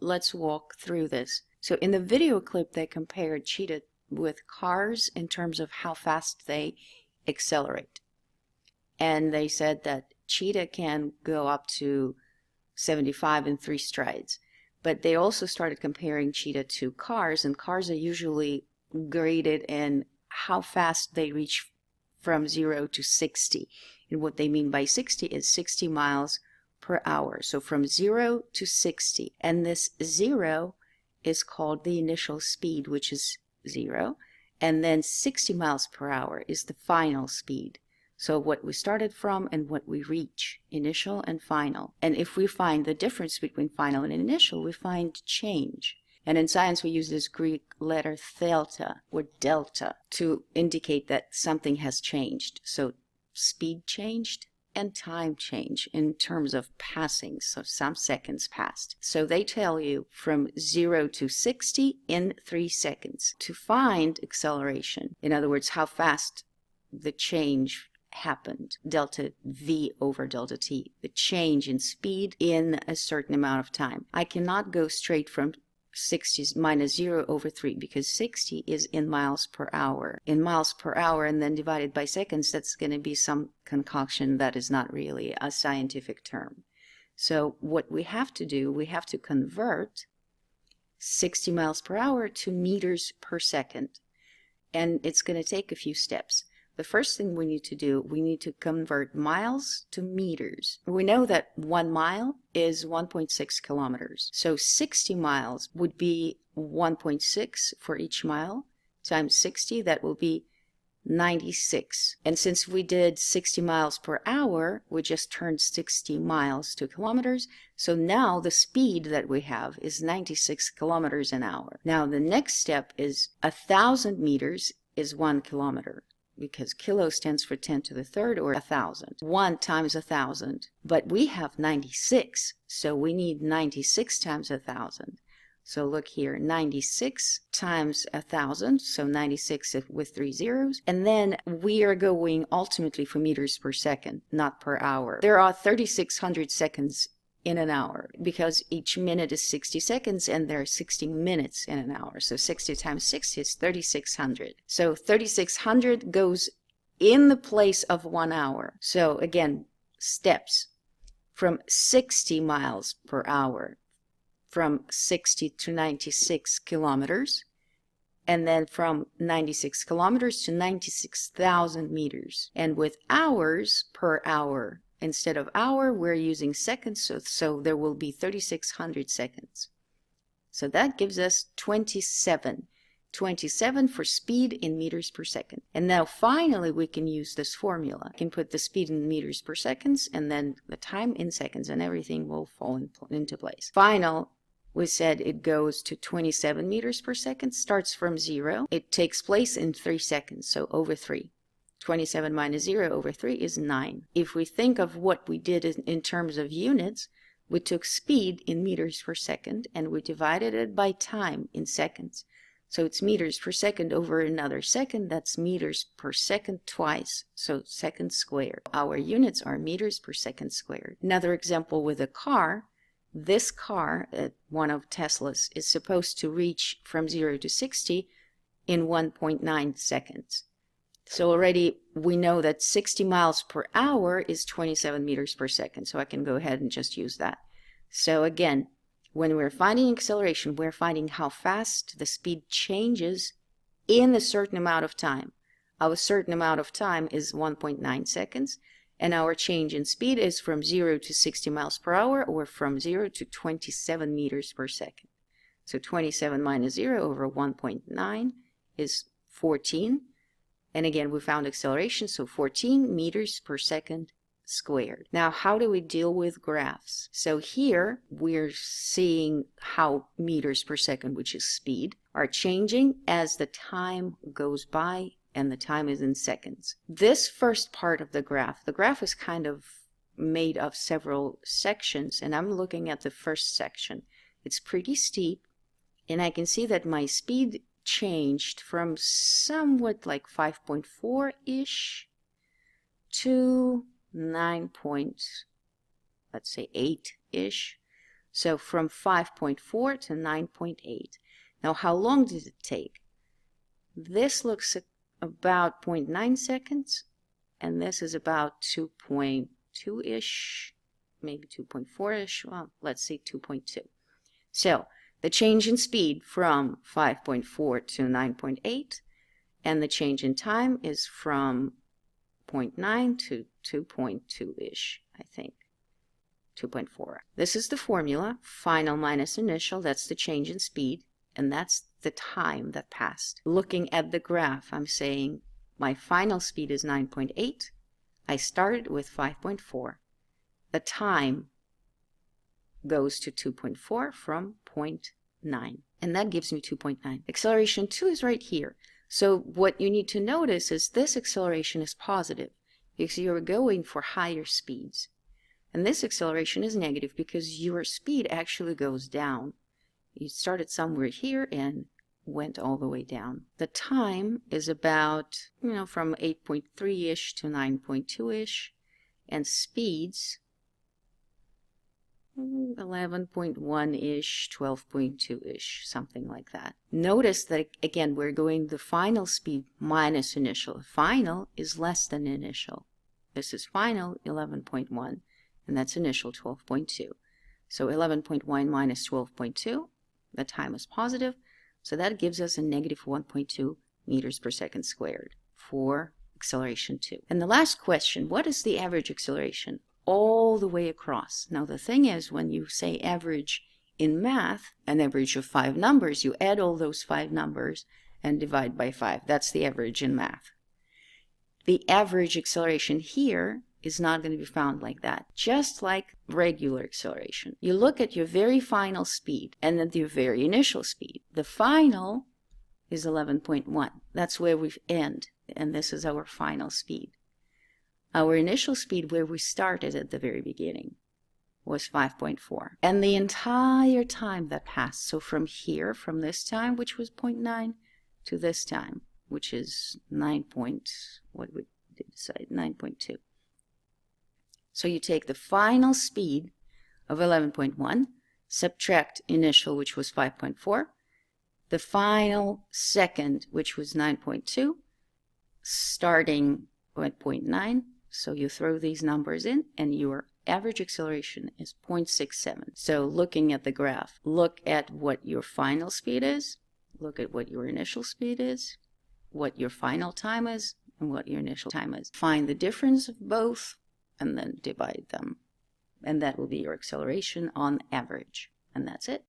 let's walk through this. So in the video clip, they compared cheetah with cars in terms of how fast they accelerate. And they said that cheetah can go up to 75 in 3 strides. But they also started comparing cheetah to cars, and cars are usually graded in how fast they reach from 0 to 60. And what they mean by 60 is 60 miles per hour. So from 0 to 60. And this 0 is called the initial speed, which is 0. And then 60 miles per hour is the final speed. So what we started from and what we reach, initial and final. And if we find the difference between final and initial, we find change. And in science, we use this Greek letter theta or delta to indicate that something has changed. So speed changed and time change in terms of passing. So some seconds passed. So they tell you from 0 to 60 in 3 seconds. To find acceleration, in other words, how fast the change happened, delta V over delta T, the change in speed in a certain amount of time. I cannot go straight from 60 minus 0 over 3 because 60 is in miles per hour. In miles per hour and then divided by seconds, that's going to be some concoction that is not really a scientific term. So what we have to do, we have to convert 60 miles per hour to meters per second. And it's going to take a few steps. The first thing we need to do, we need to convert miles to meters. We know that 1 mile is 1.6 kilometers. So 60 miles would be 1.6 for each mile times 60. That will be 96. And since we did 60 miles per hour, we just turned 60 miles to kilometers. So now the speed that we have is 96 kilometers an hour. Now the next step is 1,000 meters is 1 kilometer. Because kilo stands for 10 to the third or 1,000. 1 times 1,000. But we have 96, so we need 96 times 1,000. So look here, 96 times 1,000, so 96 with 3 zeros. And then we are going ultimately for meters per second, not per hour. There are 3,600 seconds in an hour because each minute is 60 seconds and there are 60 minutes in an hour. So 60 times 60 is 3,600. So 3,600 goes in the place of 1 hour. So again, steps from 60 miles per hour, from 60 to 96 kilometers, and then from 96 kilometers to 96,000 meters. And with hours per hour, instead of hour, we're using seconds, so there will be 3,600 seconds. So that gives us 27. 27 for speed in meters per second. And now finally we can use this formula. I can put the speed in meters per seconds and then the time in seconds and everything will fall into place. Final, we said it goes to 27 meters per second, starts from 0. It takes place in 3 seconds, so over 3. 27 minus 0 over 3 is 9. If we think of what we did in terms of units, we took speed in meters per second and we divided it by time in seconds. So it's meters per second over another second. That's meters per second twice, so seconds squared. Our units are meters per second squared. Another example with a car. This car, one of Tesla's, is supposed to reach from 0 to 60 in 1.9 seconds. So already we know that 60 miles per hour is 27 meters per second. So I can go ahead and just use that. So again, when we're finding acceleration, we're finding how fast the speed changes in a certain amount of time. Our certain amount of time is 1.9 seconds. And our change in speed is from 0 to 60 miles per hour or from 0 to 27 meters per second. So 27 minus 0 over 1.9 is 14. And again, we found acceleration, so 14 meters per second squared. Now, how do we deal with graphs? So here we're seeing how meters per second, which is speed, are changing as the time goes by, and the time is in seconds. This first part of the graph is kind of made of several sections, and I'm looking at the first section. It's pretty steep, and I can see that my speed changed from somewhat like 5.4-ish to 9 point, let's say 8-ish. So from 5.4 to 9.8. Now, how long did it take? This looks about 0.9 seconds, and this is about 2.2-ish, maybe 2.4-ish. Well, let's say 2.2. So the change in speed from 5.4 to 9.8, and the change in time is from 0.9 to 2.2-ish, I think. 2.4. This is the formula, final minus initial, that's the change in speed, and that's the time that passed. Looking at the graph, I'm saying my final speed is 9.8. I started with 5.4. The time goes to 2.4 from 0.9, and that gives me 2.9. Acceleration 2 is right here. So what you need to notice is this acceleration is positive because you're going for higher speeds. And this acceleration is negative because your speed actually goes down. You started somewhere here and went all the way down. The time is about, from 8.3-ish to 9.2-ish, and speeds 11.1-ish, 12.2-ish, something like that. Notice that, again, we're going the final speed minus initial. Final is less than initial. This is final, 11.1, and that's initial, 12.2. So 11.1 minus 12.2, the time is positive, so that gives us a negative 1.2 meters per second squared for acceleration 2. And the last question, what is the average acceleration? All the way across. Now the thing is, when you say average in math, an average of 5 numbers, you add all those 5 numbers and divide by 5. That's the average in math. The average acceleration here is not going to be found like that. Just like regular acceleration. You look at your very final speed and then your very initial speed. The final is 11.1. That's where we end, and this is our final speed. Our initial speed, where we started at the very beginning, was 5.4. And the entire time that passed, so from here, from this time, which was 0.9, to this time, which is 9.2. So you take the final speed of 11.1, subtract initial, which was 5.4, the final second, which was 9.2, starting at 0.9, so you throw these numbers in, and your average acceleration is 0.67. So looking at the graph, look at what your final speed is, look at what your initial speed is, what your final time is, and what your initial time is. Find the difference of both, and then divide them. And that will be your acceleration on average. And that's it.